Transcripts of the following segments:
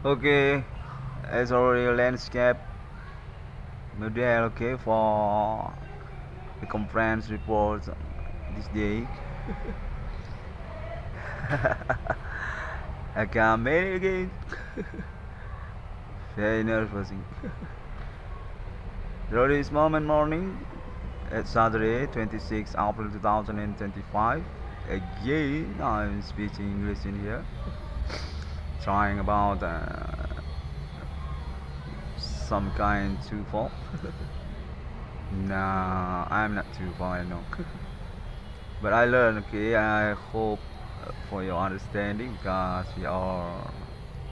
Okay, it's already a landscape model, okay, for the conference report this day. I can't make it again. Very nervous. This moment morning, it's Saturday, 26 April 2025. Again, I'm speaking English in here, trying about some kind too far. Nah, I'm not too far, I know. But I learn, okay. I hope for your understanding because we are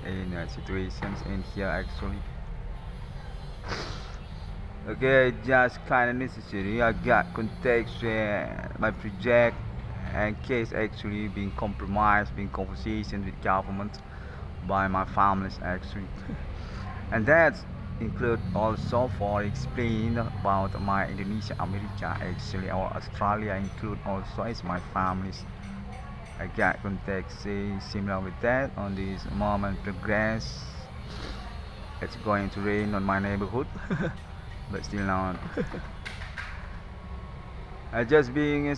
in situations in here actually. Okay, just kind of necessary. I got context my project and case actually being compromised, being conversation with government by my families actually. And that include also for explain about my Indonesia, America actually, or Australia include also as my families. I got context similar with that on this moment progress. It's going to rain on my neighborhood. But still not. I just being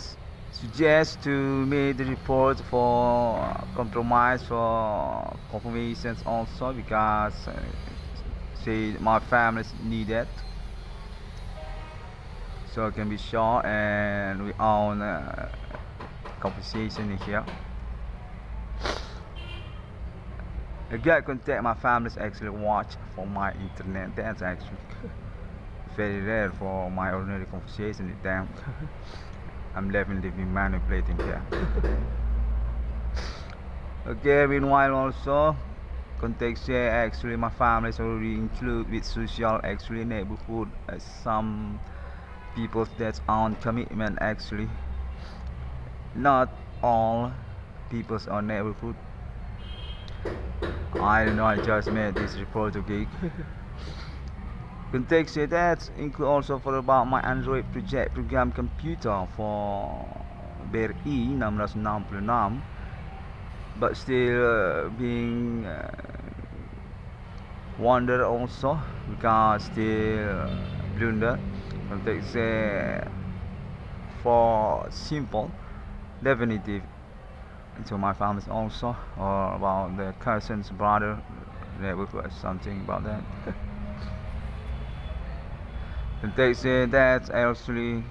suggest to make the report for compromise for confirmations also because say my families need it, so it can be short and we own compensation in here. I get contact my families actually watch for my internet. That's actually very rare for my ordinary conversation with them. I'm definitely being manipulating here. Okay, meanwhile also context here actually my family is already include with social actually neighborhood some people that's on commitment actually. Not all people's on neighborhood. I don't know, I just made this report, okay. Context that include also for about my Android project program computer for BRI 666, but still being wonder also because still blunder. Context for simple definitive to my families also, or about the cousin's brother neighborhood, something about that. And they say that actually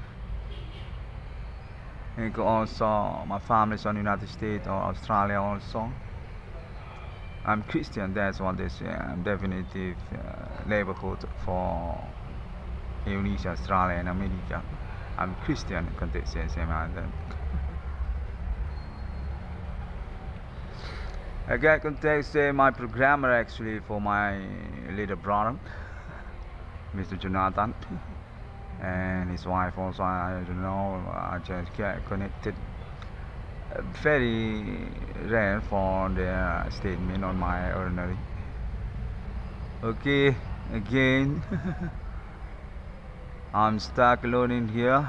also my family is on United States or Australia also. I'm Christian, that's what they say. I'm definitive neighborhood for Indonesia, Australia and America. I'm Christian, can they say same as that. I get context my programmer actually for my little brother, Mr. Jonathan, and his wife also. I don't know, I just get connected. Very rare for their statement on my ordinary. Okay, again, I'm stuck alone in here.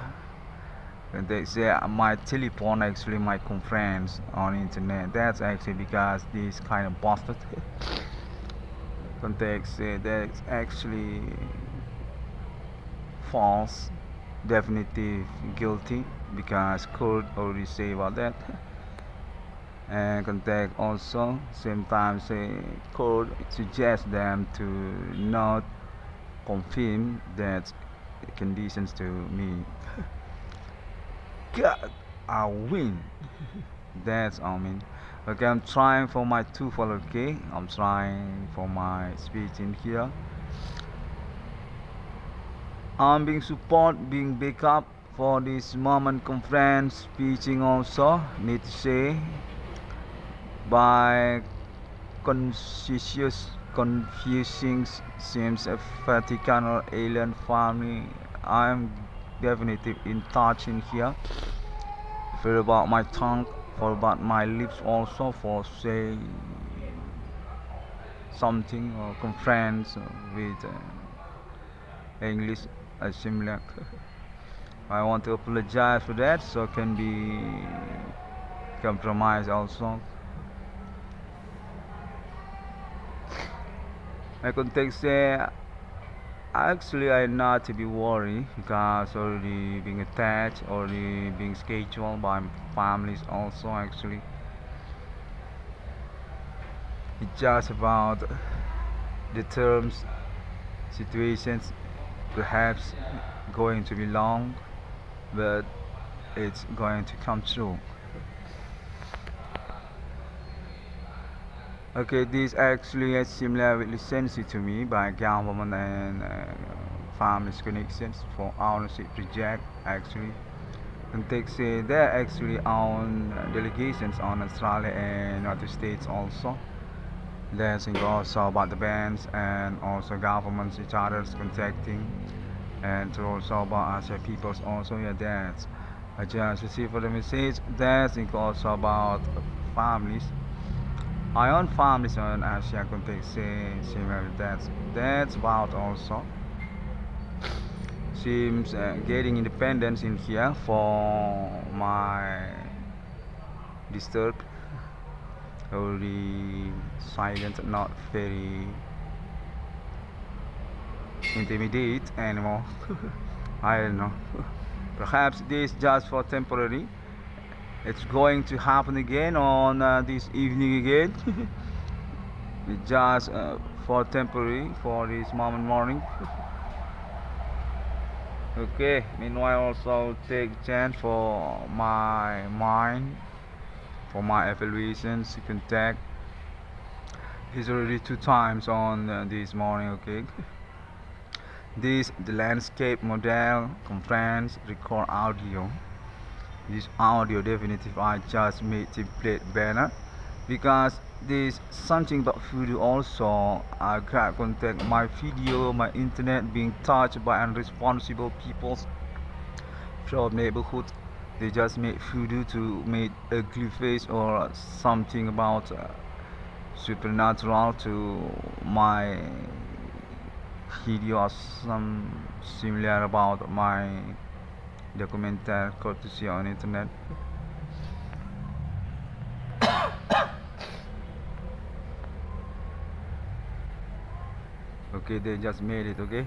And they say my telephone actually my conference on internet. That's actually because this kind of busted. Context that's actually false, definitive guilty because court already say about that. And contact also sometimes court suggests them to not confirm that conditions to me. God, I win. That's I mean. Okay, I'm trying for my TOEFL. Okay, I'm trying for my speech in here. I'm being support, being backup for this moment conference speeching also. Need to say by confusing seems a Vatican or alien family. I'm definitive in touch in here. For about my tongue, for about my lips also, for say something or conference with English similar. I want to apologize for that, so can be compromised also. I could say actually I not to be worried because already being attached, already being scheduled by families also actually. It's just about the terms, situations, perhaps going to be long, but it's going to come true. Okay, this actually is similar with LICENSI to me by government and farmers connections for ownership project actually. And takes there actually own delegations on Australia and other states also. There's also about the bands and also governments each other's contacting and also about Asia peoples also. Yeah, that's I just received for the message. There's also about families. I own families on Asia context similar with that. That's about also seems getting independence in here for my disturbed already silent, not very intimidate anymore. I don't know. Perhaps this just for temporary. It's going to happen again on this evening again. It's just for temporary for this moment morning. Okay, meanwhile also take chance for my mind, for my evaluations, contact. He's already 2 times on this morning, okay. This the landscape model conference record audio. This audio definitive I just made template banner because there's something about video also. I got contact my video, my internet being touched by unresponsible people from neighborhood. They just made video to make ugly face or something about supernatural to my video or some similar about my documentary courtesy on internet. Okay, they just made it, okay.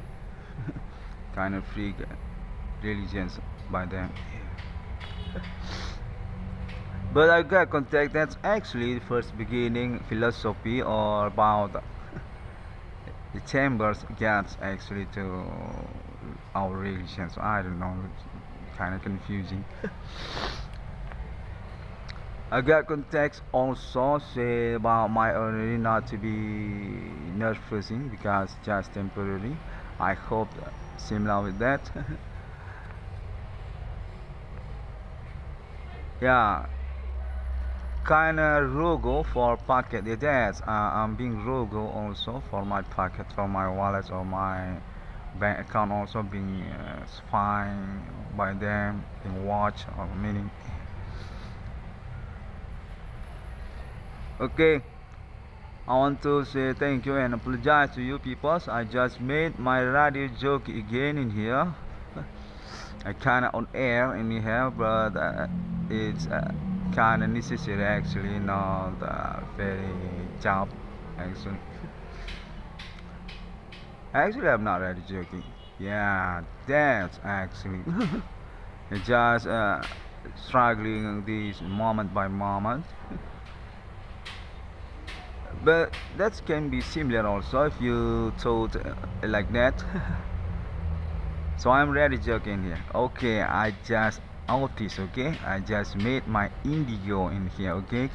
Kind of freak religions by them. But I got contact that's actually the first beginning philosophy or about the chambers gets actually to our religion, so I don't know, it's kind of confusing. I got context also say about my already not to be nervousing because just temporary. I hope similar with that. Yeah, kinda rogo for pocket. Yeah, that's I'm being rogo also for my pocket, for my wallet or my bank account also being spying by them, being watched or meaning. Okay, I want to say thank you and apologize to you people. I just made my radio joke again in here. I kinda on air in here, but it's kinda necessary actually, not very job actually. Actually, I'm not really joking. Yeah, that's actually just struggling this moment by moment. But that can be similar also if you thought like that. So I'm really joking here. Okay, I just noticed. Okay, I just made my indigo in here. Okay.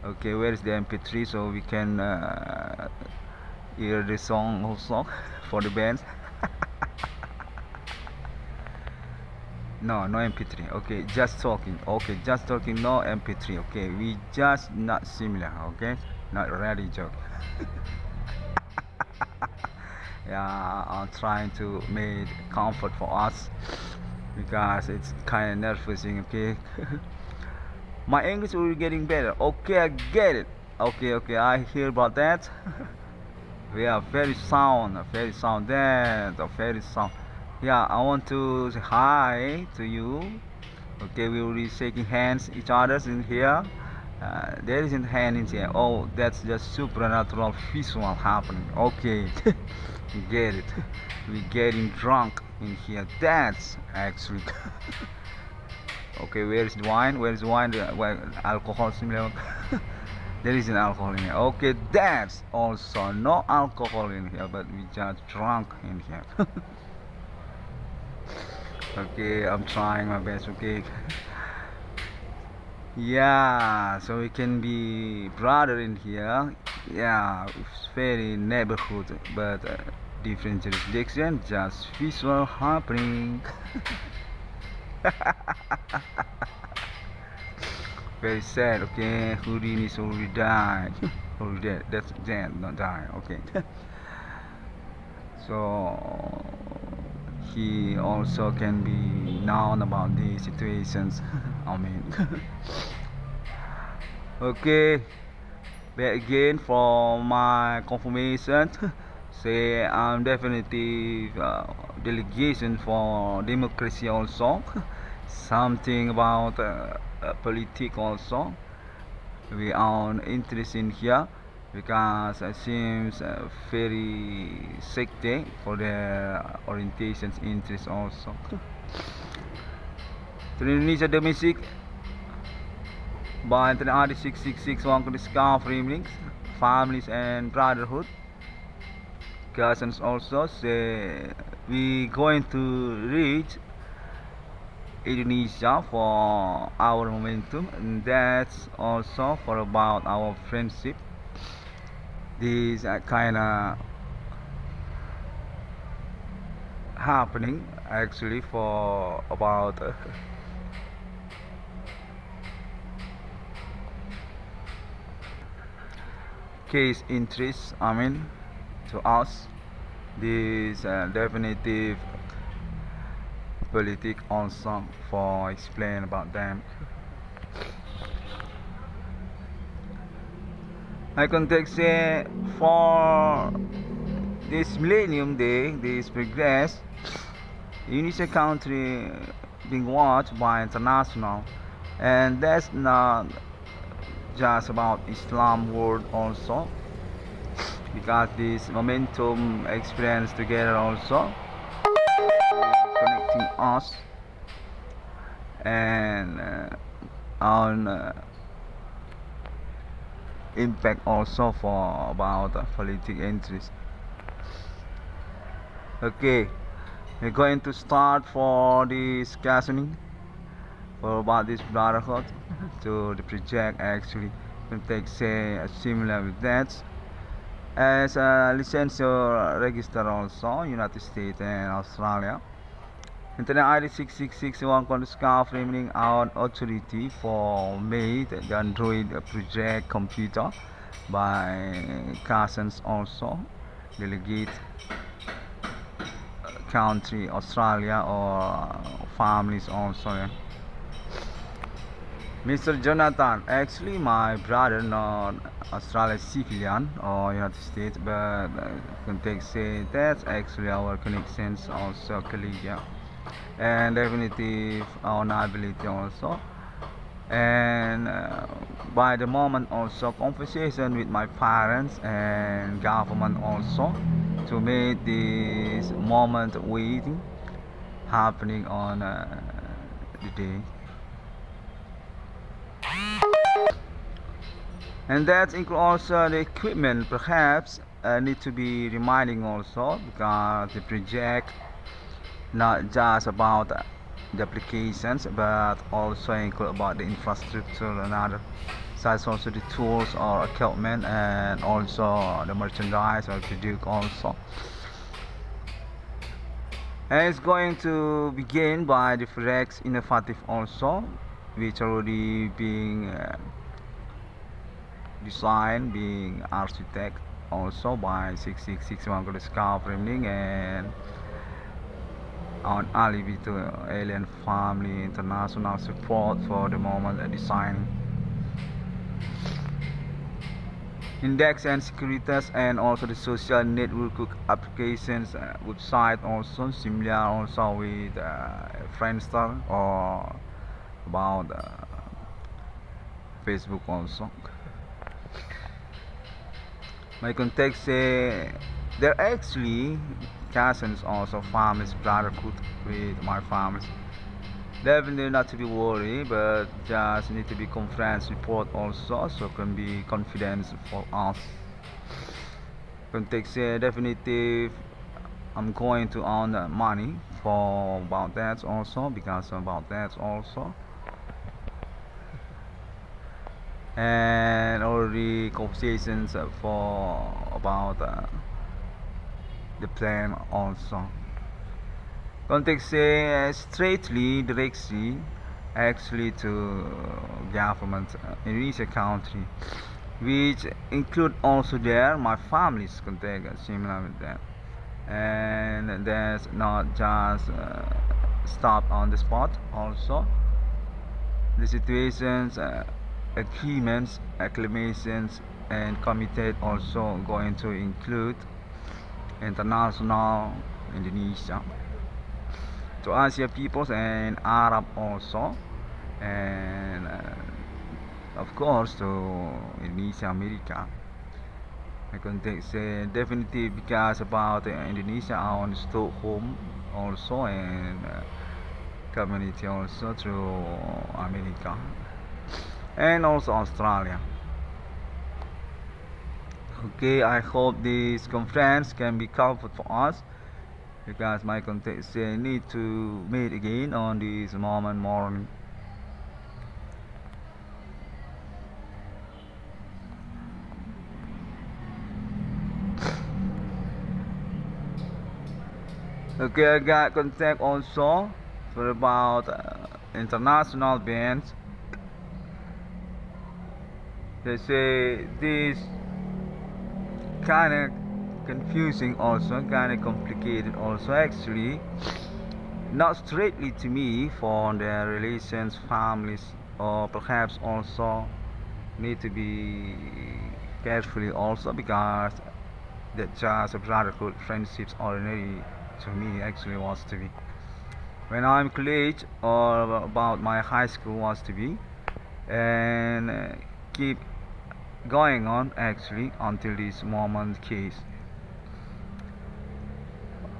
Okay, where is the MP3 so we can hear the song also for the bands? No, no MP3. Okay, just talking. Okay, just talking. No MP3. Okay, we just not similar. Okay, not really joke. Yeah, I'm trying to make comfort for us because it's kind of nervousing. Okay. My English will be getting better. Okay, I get it. Okay, I hear about that. We are very sound, very sound. That very sound. Yeah, I want to say hi to you. Okay, we will be shaking hands each other in here. There isn't hand in here. Oh, that's just supernatural visual happening. Okay, you get it. We're getting drunk in here. That's actually. Okay, where is the wine? Where is the wine? Well, alcohol similar. There is an alcohol in here. Okay, that's also no alcohol in here, but we just drunk in here. Okay, I'm trying my best. Okay. Yeah, so we can be brother in here. Yeah, it's very neighborhood, but different jurisdiction, just visual happening. Very sad. Okay, Houdini is already died. Already dead. That's dead, not die. Okay. So he also can be known about these situations. I mean. Okay, back again for my confirmation. Say I'm definitely delegation for democracy also. Something about politics also. We are interested in here because it seems very sector for their orientations interest also. To Indonesia domestic by the RD 666 one could discover links, families and brotherhood. Cousins also say we going to reach Indonesia for our momentum, and that's also for about our friendship. This kind of happening actually for about case interest. I mean, to us, this definitive politic also for explain about them. I can say for this Millennium Day, this progress, Indonesia country being watched by international, and that's not just about Islam world also, because this momentum experience together also connecting us and on impact also for about political interest. Okay, we're going to start for discussing for about this brotherhood to the project actually can take say similar with that as a license register also United States and Australia. Internet ID 6661 can discover framing out authority for made the Android project computer by cousins also delegate country Australia or families also. Yeah. Mr. Jonathan, actually my brother not Australian civilian or United States, but can take say that's actually our connections also colleague, yeah. And definitely our ability also. And by the moment also conversation with my parents and government also to make this moment waiting happening on the day. And that includes also the equipment perhaps need to be reminding also because the project not just about the applications but also include about the infrastructure and other such also the tools or equipment and also the merchandise or product also. And it's going to begin by the Forex innovative also which already being designed being architect also by 6661 discovering and on alibi to alien family international support for the moment design index and securities and also the social network applications website also similar also with Friendster or about Facebook also. My contacts say they're actually cousins also, families, brotherhood with my families. Definitely not to be worried, but just need to be conference report also, so can be confidence for us. Context definitive. I'm going to earn money for about that also, because about that also, and already conversations for about the plan also. Context straightly directly actually to government Indonesia country, which include also there my family's contact similar with that, and there's not just stop on the spot also. The situations, agreements, acclamations, and committed also going to include international Indonesia, to Asia peoples and Arab also, and of course to Indonesia, America. I can say definitely because about Indonesia on Stockholm also, and community also through America and also Australia. Okay, I hope this conference can be comfort for us, because my contacts need to meet again on this moment morning. Okay, I got contact also for about international bands. They say this kind of confusing also, kind of complicated also, actually not straightly to me for their relations, families, or perhaps also need to be carefully also, because that just a brotherhood friendships ordinary to me actually was to be when I'm college or about my high school was to be, and keep going on actually until this moment case.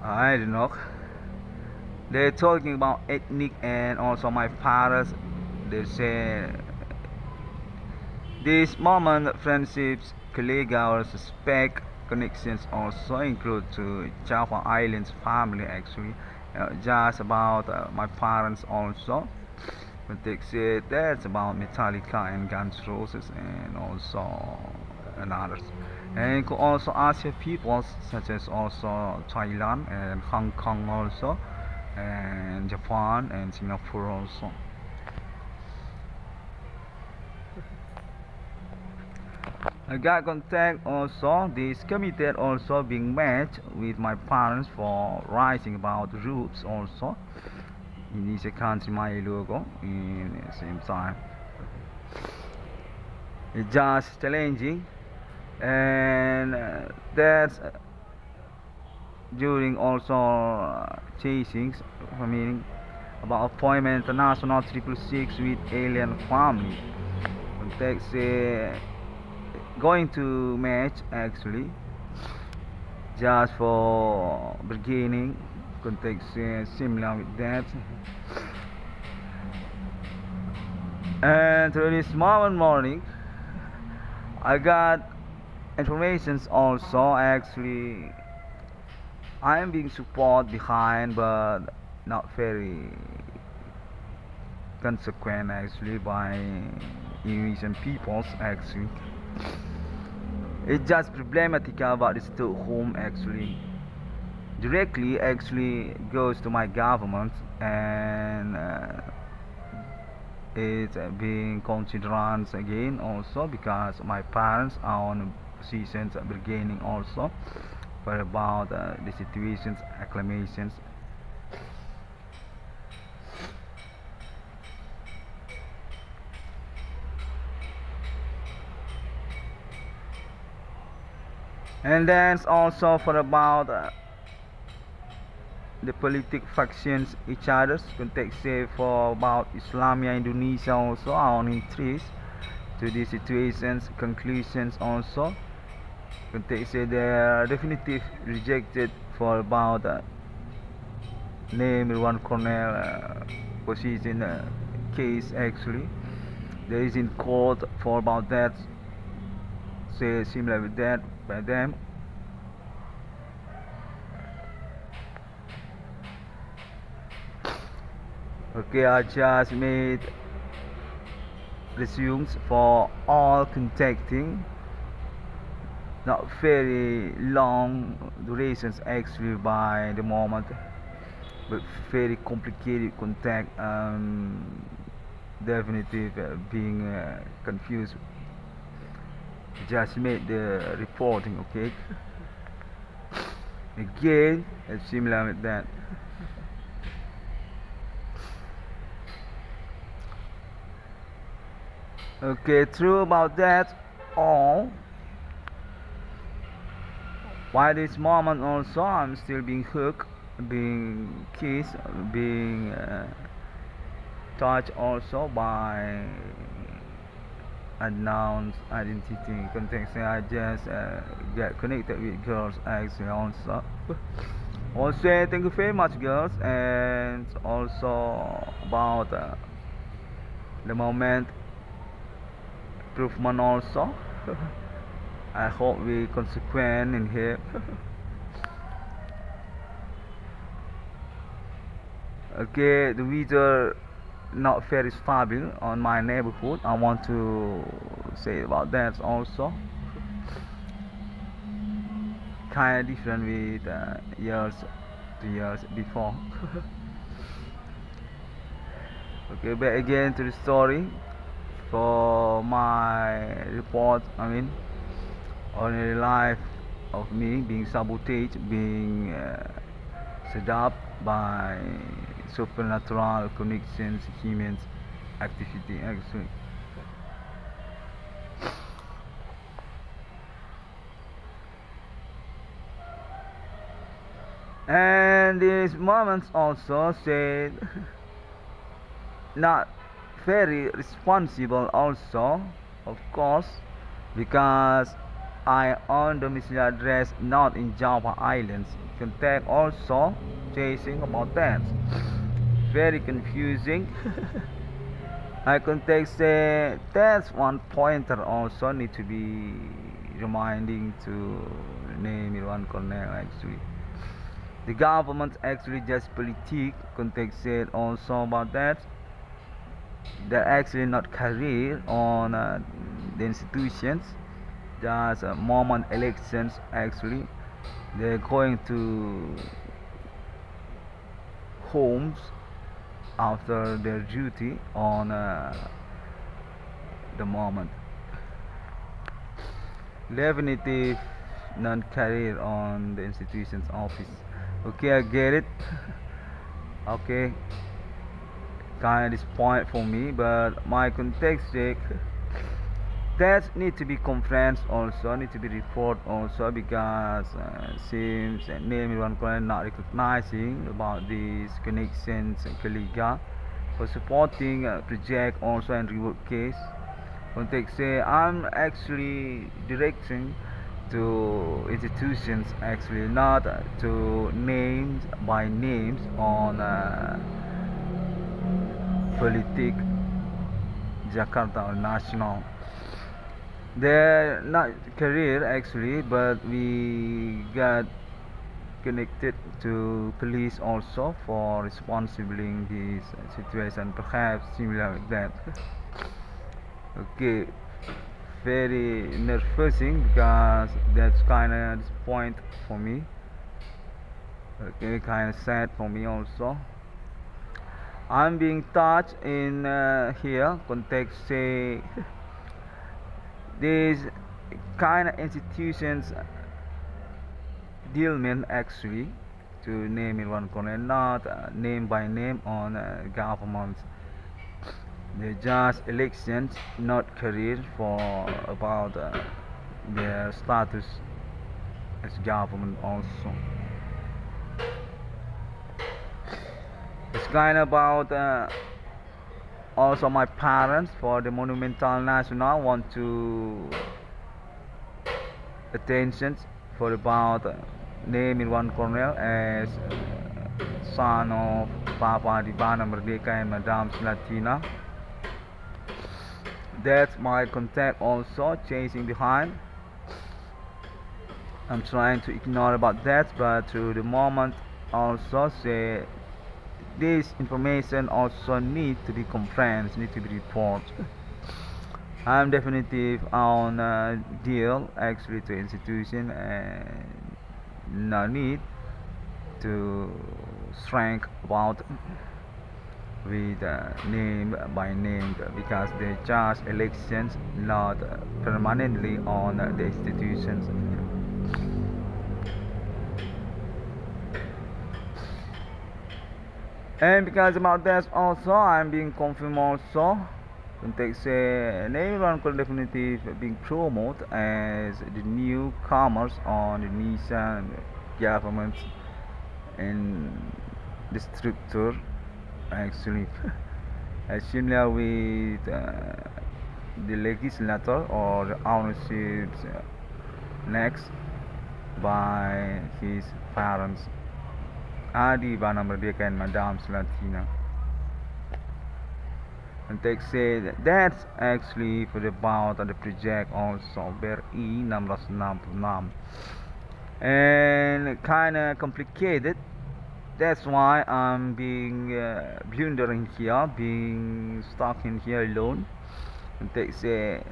I don't know, they're talking about ethnic, and also my parents, they say this moment friendships, colleague or suspect connections also include to Java Islands family actually, just about my parents also. But they say that's about Metallica and Guns N' Roses and also and others. And you could also Asia peoples such as also Thailand and Hong Kong also, and Japan and Singapore also. I got contact also, this committee also being met with my parents for writing about routes also in this country my logo in the same time. It's just challenging, and that's during also chasings, I mean about appointment international 666 with alien family. Context going to match actually just for beginning, context similar with that, and through this morning I got informations also actually. I am being support behind, but not very consequent actually by Indonesian peoples actually. It's just problematic about this to whom actually directly actually goes to my government, and it's being considered again also because my parents are on positions beginning also for about the situations, acclamations. And then also for about the political factions each other's context say for about Islamia Indonesia also on interest, to these situations, conclusions also. They say they are definitive rejected for about name one corner position case actually. There is in court for about that, say similar with that by them. Okay, I just made resumes for all contacting, not very long durations actually by the moment, but very complicated contact, definitive being confused. Just made the reporting. Okay, again it's similar with that. Okay, true about that all. By this moment also I'm still being hooked, being kissed, being touched also by unknown identity context. I just get connected with girls actually also. Also thank you very much girls, and also about the moment improvement also. I hope we consequent in here. Okay, the weather not very stable on my neighborhood. I want to say about that also. Kind of different with years 2 years before. Okay, back again to the story for my report. I mean, on the life of me being sabotaged, being set up by supernatural connections, human activity actually. And these moments also said not very responsible also, of course, because I own domicile address not in Java Islands. Contact also chasing about that. Very confusing. I contact say that's one pointer also need to be reminding to name in one corner actually. The government actually just politique. Contact said also about that. They're actually not career on the institutions. Just moment elections actually. They're going to homes after their duty on the moment. Definitive non-career on the institution's office. Okay, I get it. Okay, kind of this point for me, but my context sake, that need to be conference also, need to be report also, because seems name one can not recognizing about these connections and colleague for supporting project also and reward case. Context say I'm actually directing to institutions actually, not to names by names on politic Jakarta or national. They're not career actually, but we got connected to police also for responsibly in this situation, perhaps similar like that. Okay, very nervousing because that's kind of this point for me. Okay, kind of sad for me also. I'm being touched in here context say these kind of institutions dealment actually to name in one corner, not name by name on government. They're just elections, not career for about their status as government also. It's kind of about Also my parents for the Monumental National want to attention for about name in one corner as son of Papa Dibana Merdeka and Madame Slatina. That's my contact also chasing behind. I'm trying to ignore about that, but through the moment also say this information also need to be comprehended, need to be reported. I'm definitive on deal actually to institution and no need to shrink about with name by name because they just elections not permanently on the institutions. And because about that also I'm being confirmed also context name one could definitely being promoted as the newcomers on the Indonesian government and the structure actually similar with the legislator or the ownership next by his parents Adi Bana Merdeka and Madame Slatina. And they say that's actually for about the project also BRI 666 and kinda complicated. That's why I'm being blundering here, being stuck in here alone. And they say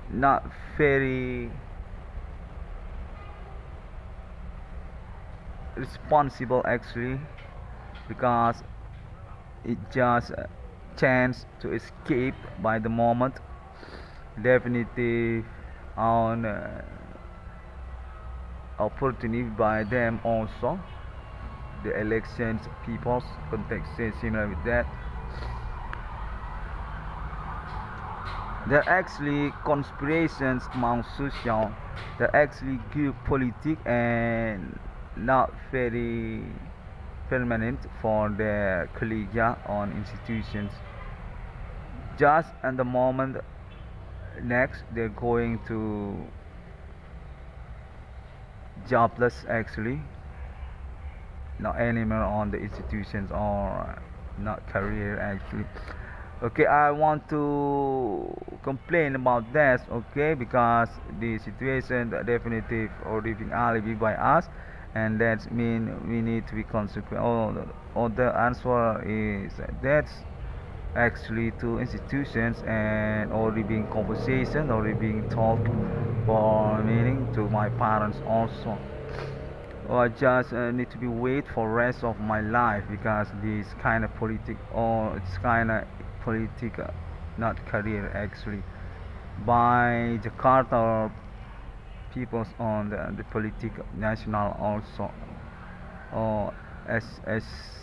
not very responsible actually because it just chance to escape by the moment definitely on opportunity by them also the elections people's context is similar with that. They're actually conspirations among social, they're actually geopolitical and not very permanent for the collegia on institutions. Just at the moment next they're going to jobless actually, not anymore on the institutions or not career actually. Okay, I want to complain about that, okay, because the situation definitive or being alibi by us, and that mean we need to be consequent. Or the answer is that's actually to institutions and already being conversation, already being talked for meaning to my parents also. Or I just need to be wait for rest of my life because this kind of politic or it's kind of political not career actually by Jakarta peoples on the political national also or as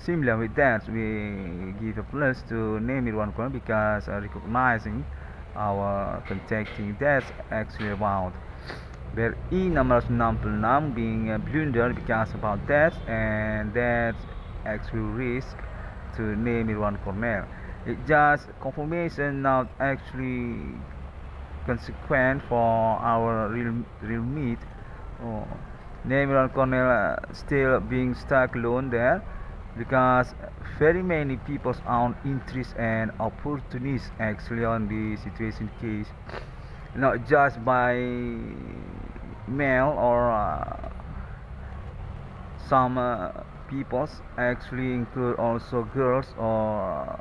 similar with that we give a plus to name it one corner because recognizing our contacting that's actually about BRI 666 being a blunder because about that and that's actually risk to name it one corner. It just confirmation not actually consequent for our real meat. Oh, name it one corner still being stuck alone there because very many people's own interest and opportunities actually on the situation case not just by male or some peoples actually include also girls or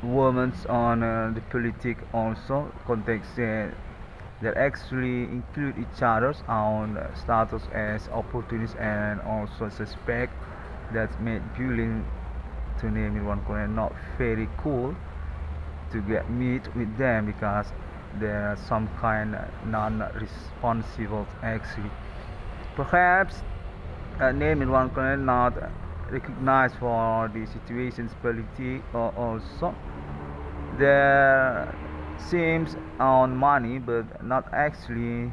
women on the politic also context that actually include each other's own status as opportunists and also suspect that made bullying to name it one corner not very cool to get meet with them because there are some kind non-responsible actually perhaps name in one corner not recognized for the situations politic or also there seems on money but not actually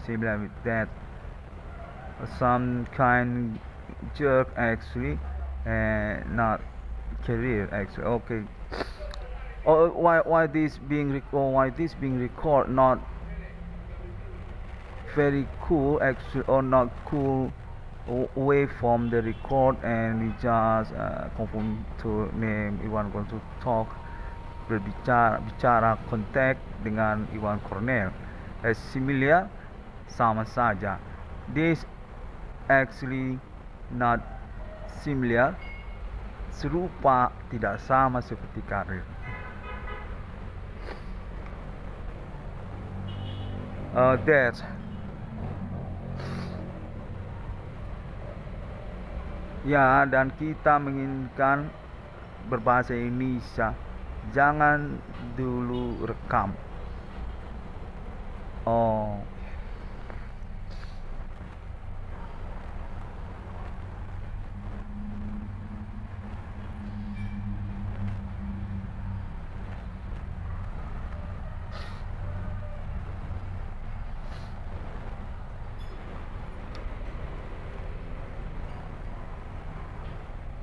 similar with that some kind jerk actually and not career actually. Okay. Why this being recorded not very cool actually, or not cool away from the record, and we just confirm to name Iwan going to talk, bicara kontak dengan Iwan Cornell as similar, sama saja. This actually not similar, serupa, tidak sama seperti karir. That ya, dan kita menginginkan berbahasa Indonesia, jangan dulu rekam. Oh,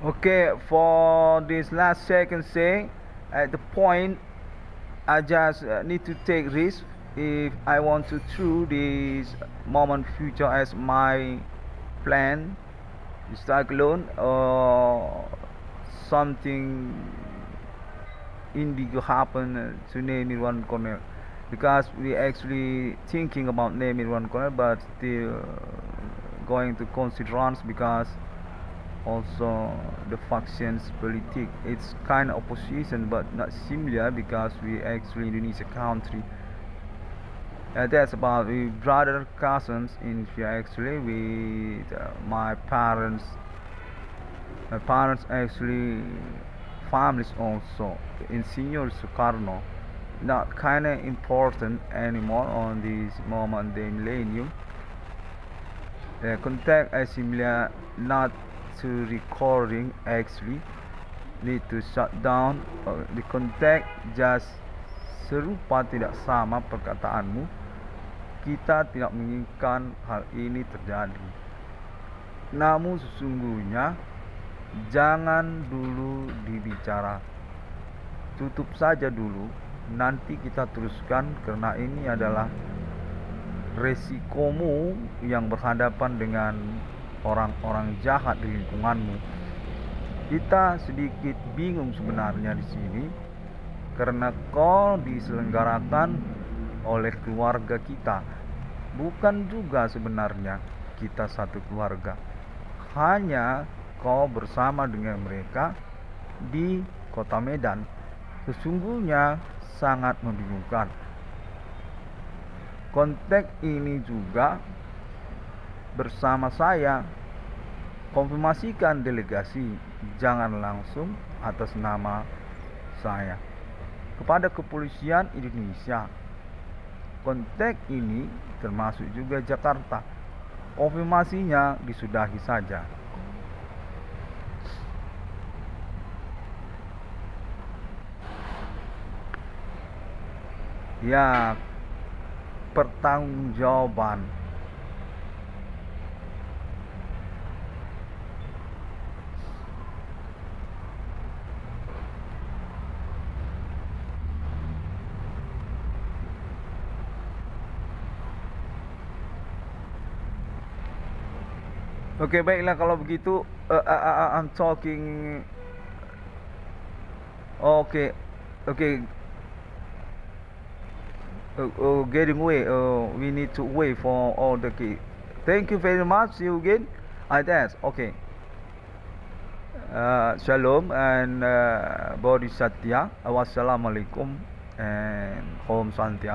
okay. For this last second say, at the point I just need to take risk if I want to through this moment future as my plan, start alone or something indigo happen to name it one corner, because we actually thinking about naming one corner, but still going to considerance, because also the factions politic, it's kind of opposition but not similar, because we actually Indonesia country. That's about we brother cousins in here actually with my parents actually families also in Senior Sukarno, not kind of important anymore on this moment, the millennium. Contact is similar, not to recording actually need to shut down. The contact just serupa, tidak sama perkataanmu. Kita tidak menginginkan hal ini terjadi. Namun sesungguhnya jangan dulu dibicara, tutup saja dulu, nanti kita teruskan, karena ini adalah resikomu yang berhadapan dengan orang-orang jahat di lingkunganmu. Kita sedikit bingung sebenarnya di sini, karena kau diselenggarakan oleh keluarga kita, bukan juga sebenarnya kita satu keluarga, hanya kau bersama dengan mereka di kota Medan. Sesungguhnya sangat membingungkan. Konteks ini juga bersama saya konfirmasikan delegasi, jangan langsung atas nama saya, kepada kepolisian Indonesia. Konteks ini termasuk juga Jakarta. Konfirmasinya disudahi saja. Ya, pertanggungjawaban. Oke, baiklah kalau begitu. I'm talking. Okay. Getting away. We need to wait for all the key. Thank you very much. See you again. That's okay. Shalom and Bodhi Satya. Wassalamualaikum and Om Shanti.